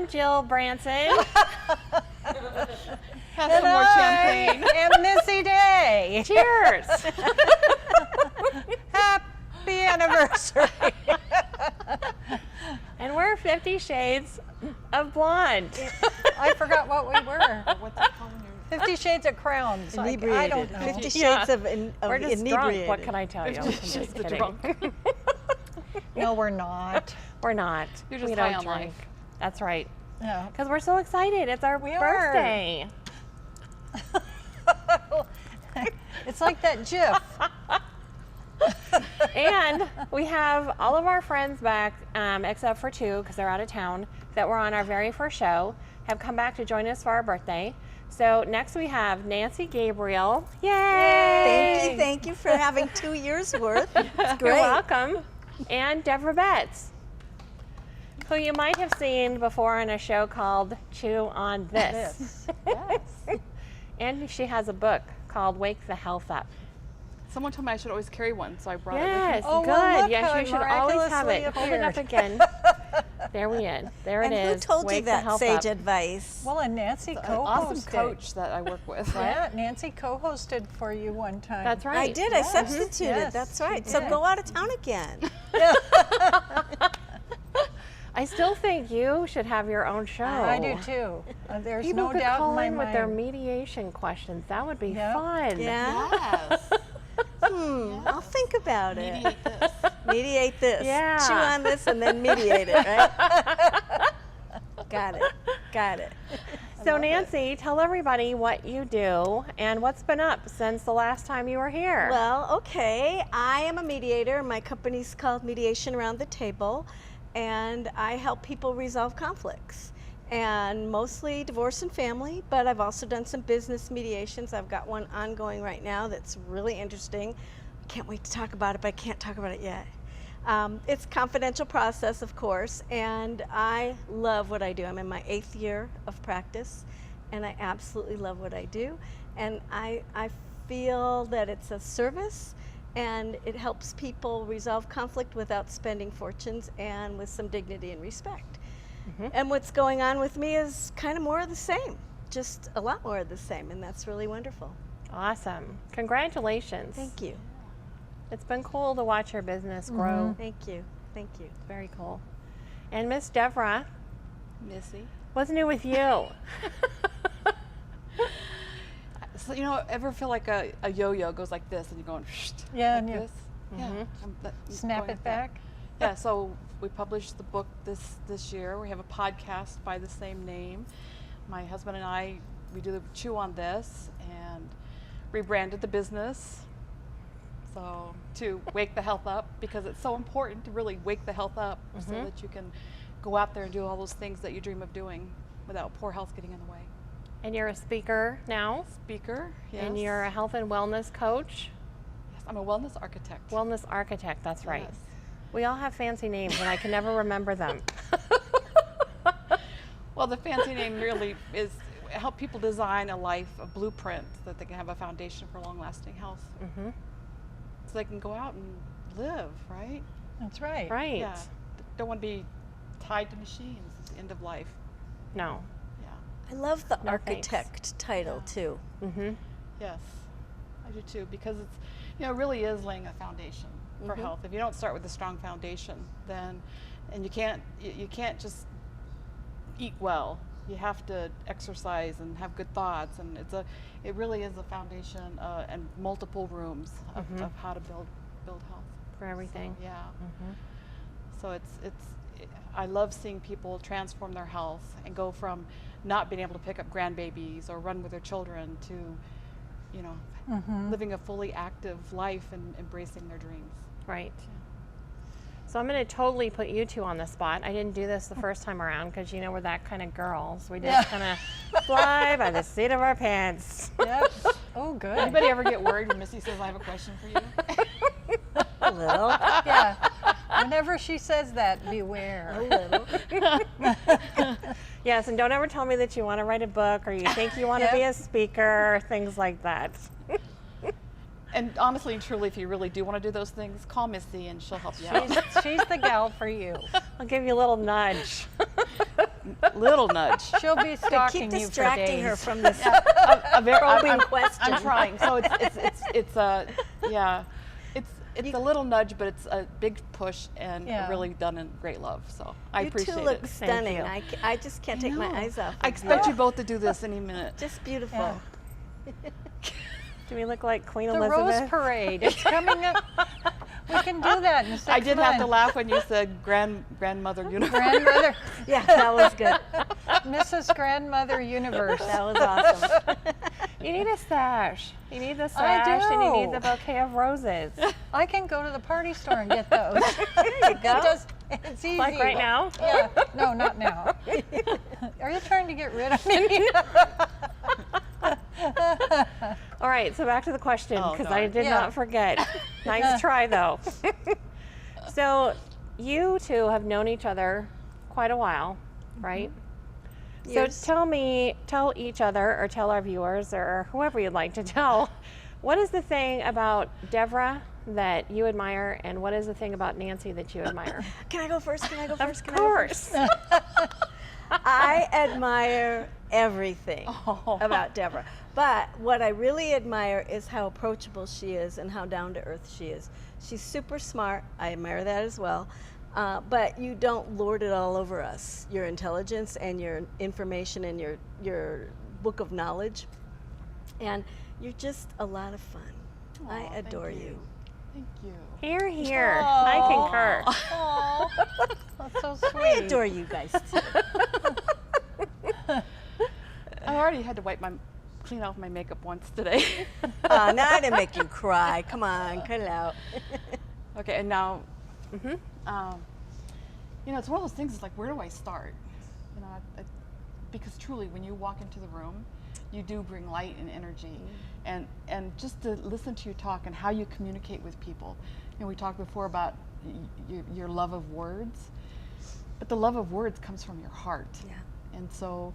I'm Jill Branson. Have some more champagne. And Missy Day. Cheers. Happy anniversary. And we're 50 Shades of Blonde. I forgot what we were. What's it called? 50 Shades of Crowns. I Inebriated. don't know. 50 Shades Yeah. of We're just inebriated. drunk. What can I tell you? I'm 50 just Shades of kidding. drunk. No, we're not. We're not. You're just we high don't on drink. life. That's right. Yeah. Because we're so excited. It's our We are. birthday. It's like that GIF. And we have all of our friends back, except for two, because they're out of town, that were on our very first show, have come back to join us for our birthday. So next we have Nancy Gabriel. Yay! Thank you for having 2 years worth. It's great. You're welcome. And Devra Betts, who you might have seen before on a show called Chew on This. Yes. And she has a book called Wake the Health Up. Someone told me I should always carry one, so I brought Yes, it Oh, good. well, look Yes, how you it should always have it. miraculously Hold it up appeared. again. There there And it who is. told Wake you the that health sage up. advice? Well, and Nancy with me. An awesome co-hosted. coach that I work with. Yeah, Nancy co-hosted for you one time. That's right. I did. I substituted. Yes, That's you right. So did. go out of town again. I still think you should have your own show. I do too. There's People no could doubt call in my in mind. with their mediation questions. That would be Yep. fun. Yeah. Yes. I'll think about it. Mediate this. Mediate this. Yeah. Chew on this and then mediate it, right? Got it. Got it. So Nancy, tell everybody what you do and what's been up since the last time you were here. Well, okay. I am a mediator. My company's called Mediation Around the Table, and I help people resolve conflicts. And mostly divorce and family, but I've also done some business mediations. I've got one ongoing right now that's really interesting. Can't wait to talk about it, but I can't talk about it yet. It's a confidential process, of course, and I love what I do. I'm in my 8th year of practice, and I absolutely love what I do. And I feel that it's a service, and it helps people resolve conflict without spending fortunes and with some dignity and respect. And what's going on with me is kind of more of the same, just a lot more of the same, and that's really wonderful. Awesome. Congratulations. Thank you. It's been cool to watch your business grow. Thank you. Thank you. Very cool. And Miss Devra, Missy. what's new with you? So, you know, ever feel like a yo-yo goes like this and you're going, Yeah, like and you this? Yeah. snap going it like that. back. Yeah, so we published the book this year. We have a podcast by the same name. My husband and I, we do the Chew on This and rebranded the business. So to wake the health up, because it's so important to really wake the health up so that you can go out there and do all those things that you dream of doing without poor health getting in the way. And you're a speaker now, Speaker, yes. and you're a health and wellness coach, Yes, I'm a wellness architect. wellness architect, that's right. Yes. We all have fancy names and I can never remember them. Well, the fancy name really is help people design a life, a blueprint that they can have a foundation for long-lasting health. So they can go out and live, right? That's right. Right. Yeah. Don't want to be tied to machines at the end of life. No. Yeah. I love the No, architect title too. Yes, I do too, because it's, you know, it really is laying a foundation for health. If you don't start with a strong foundation, then, and you can't just eat well. You have to exercise and have good thoughts, and it really is a foundation and multiple rooms of how to build health. For everything. So, yeah. So I love seeing people transform their health and go from not being able to pick up grandbabies or run with their children to, you know, living a fully active life and embracing their dreams. Right. So I'm going to totally put you two on the spot. I didn't do this the first time around because, you know, we're that kind of girls. We just kind of fly by the seat of our pants. Yep. Oh, good. Anybody ever get worried when Missy says, I have a question for you? A little. Yeah. Whenever she says that, beware. Yes, and don't ever tell me that you want to write a book or you think you want to be a speaker or things like that. And honestly and truly, if you really do want to do those things, call Missy and she'll help you out. She's the gal for you. I'll give you a little nudge. little nudge. She'll be stalking Keep you for distracting days. her from this A very, probing question. I'm trying. So it's a yeah, it's a little nudge, but it's a big push and Yeah. really done in great love. So I You appreciate two look it. stunning. you. I just can't take my know. eyes off. I of expect you. you both to do this any minute. Just beautiful. Yeah. Do we look like Queen The Elizabeth? Rose Parade. It's coming up. We can do that in 6 I did have to months. laugh when you said grandmother universe. Grandmother, Yeah, that was good. Mrs. Grandmother Universe. That was awesome. You need a sash. You need the sash and you need do. the bouquet of roses. I can go to the party store and get those. There you go. It's easy. Like right now? Yeah. No, not now. Are you trying to get rid of me? All right, so back to the question Oh, because I darn. did Yeah. not forget. Nice try though. So you two have known each other quite a while, right? Years. So tell each other or tell our viewers or whoever you'd like to tell, what is the thing about Devra that you admire and what is the thing about Nancy that you admire? Can I go first? Can I go first? Of Can I go first? course. I admire everything Oh. about Devra. But what I really admire is how approachable she is and how down to earth she is. She's super smart. I admire that as well. But you don't lord it all over us. Your intelligence and your information and your book of knowledge. And you're just a lot of fun. I Aw, adore thank you. Thank you. Here, here. I concur. Aw, that's so I sweet. adore you guys too. I already had to clean off my makeup once today. Now I didn't make you cry. Come on, cut it out. Okay, and now, you know, it's one of those things. It's like, where do I start? You know, because truly, when you walk into the room, you do bring light and energy, and just to listen to you talk and how you communicate with people. You know, we talked before about your love of words, but the love of words comes from your heart. Yeah. And so,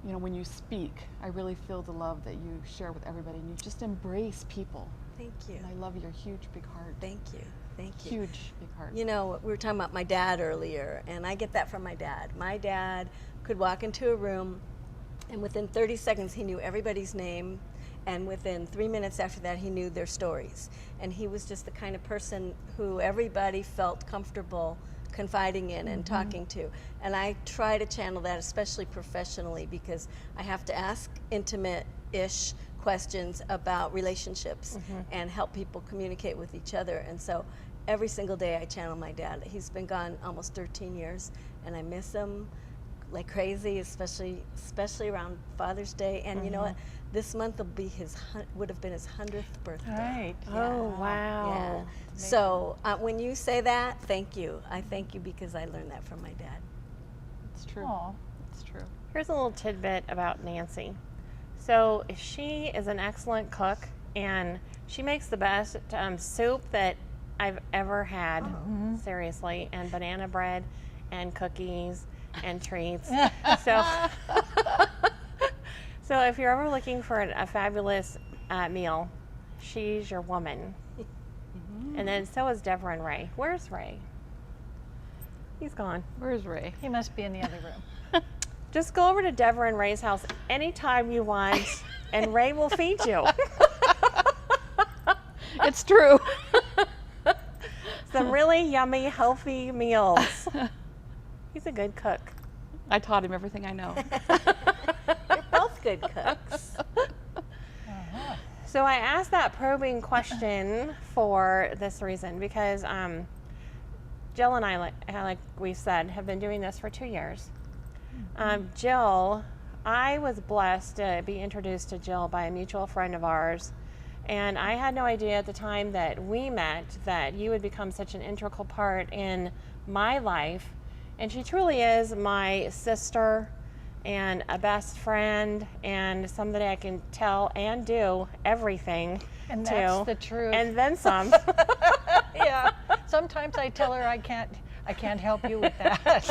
you know, when you speak, I really feel the love that you share with everybody, and you just embrace people. Thank you. And I love your huge, big heart. Thank you. Thank you. Huge, big heart. You know, we were talking about my dad earlier, and I get that from my dad. My dad could walk into a room, and within 30 seconds, he knew everybody's name, and within 3 minutes after that, he knew their stories. And he was just the kind of person who everybody felt comfortable confiding in and talking to. And I try to channel that, especially professionally, because I have to ask intimate-ish questions about relationships and help people communicate with each other. And so every single day I channel my dad. He's been gone almost 13 years, and I miss him like crazy, especially around Father's Day. And you know what? This month will be would have been his 100th birthday. Right. Oh, Yeah. wow. So when you say that, thank you. I thank you because I learned that from my dad. It's true. Aw. It's true. Here's a little tidbit about Nancy. So she is an excellent cook, and she makes the best soup that I've ever had, seriously, and banana bread and cookies and treats. So if you're ever looking for a fabulous meal, she's your woman. And then so is Devra and Ray. Where's Ray? He's gone. Where's Ray? He must be in the other room. Just go over to Devra and Ray's house anytime you want, and Ray will feed you. It's true. Some really yummy, healthy meals. He's a good cook. I taught him everything I know. You're both good cooks. So I asked that probing question for this reason, because Jill and I, like we said, have been doing this for 2 years. Jill, I was blessed to be introduced to Jill by a mutual friend of ours, and I had no idea at the time that we met that you would become such an integral part in my life. And she truly is my sister and a best friend and somebody I can tell and do everything And to. that's the truth. And then some. Yeah. Sometimes I tell her I can't help you with that.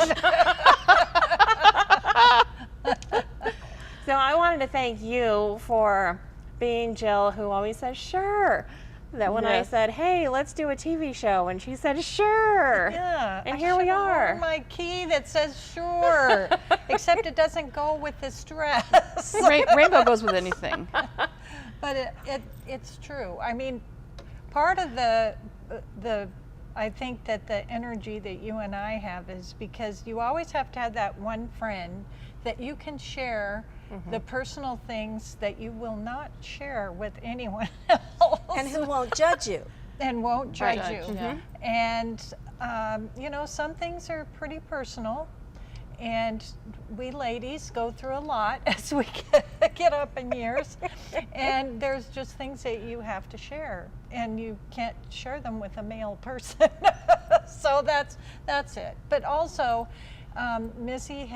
So I wanted to thank you for being Jill, who always says, sure, that when I Yes. said, hey, let's do a TV show, and she said, sure. Yeah. And I here we should've worn are. my key that says sure, except it doesn't go with this dress. Rainbow goes with anything. But it's true. I mean, part of the I think that the energy that you and I have is because you always have to have that one friend that you can share the personal things that you will not share with anyone else. And who won't judge you. And won't judge Right. you. Yeah. And, you know, some things are pretty personal. And we ladies go through a lot as we get up in years. And there's just things that you have to share. And you can't share them with a male person. So that's it. But also, Missy,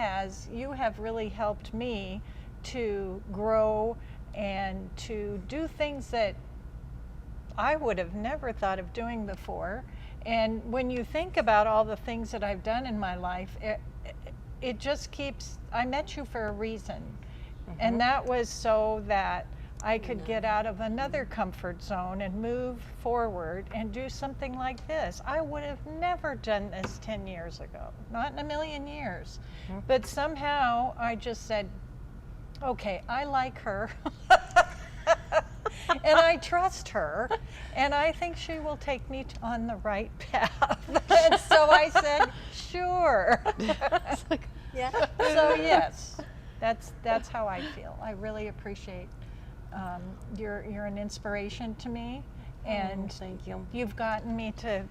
you have really helped me to grow and to do things that I would have never thought of doing before. And when you think about all the things that I've done in my life, it just keeps, I met you for a reason. And that was so that I could get out of another comfort zone and move forward and do something like this. I would have never done this 10 years ago, not in a million years. But somehow I just said, okay, I like her. And I trust her, and I think she will take me on the right path. And so I said, sure. Yeah. So yes, that's how I feel. I really appreciate you're an inspiration to me, and Thank you. you've gotten me to.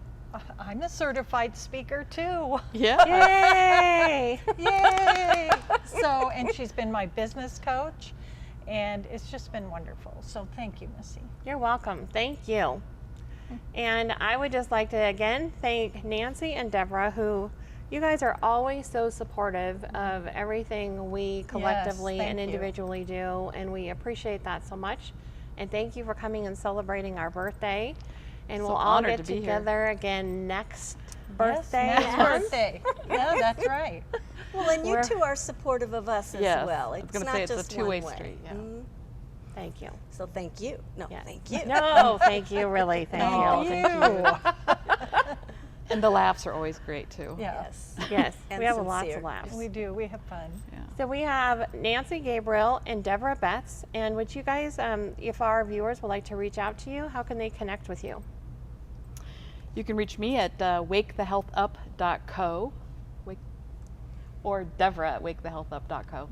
I'm a certified speaker too. Yeah. Yay! Yay! So, and she's been my business coach, and it's just been wonderful. So thank you, Missy. You're welcome. Thank you. And I would just like to again thank Nancy and Devra, who you guys are always so supportive of everything we collectively thank and you. individually do, and we appreciate that so much. And thank you for coming and celebrating our birthday. And So we'll all honored get to be here. together again next birthday. Yes, next month. birthday. Yeah, that's right. Well, and you We're- two are supportive of us as Yes, well. I was It's gonna not say it's a just two-way one way. street, yeah. Thank you. So thank you. No, Yes. thank you. No, thank you, really. Thank you. And the laughs are always great too. Yeah, Yes. Yes, And we have lots sincere. of laughs. we do. We have fun. Yeah. So we have Nancy Gabriel and Devra Betts. And would you guys, if our viewers would like to reach out to you, how can they connect with you? You can reach me at wakethehealthup.co or Devra at wakethehealthup.co.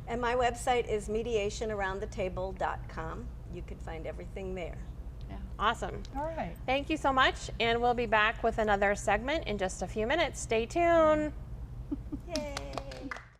And my website is mediationaroundthetable.com. You can find everything there. Awesome. All right. Thank you so much. And we'll be back with another segment in just a few minutes. Stay tuned.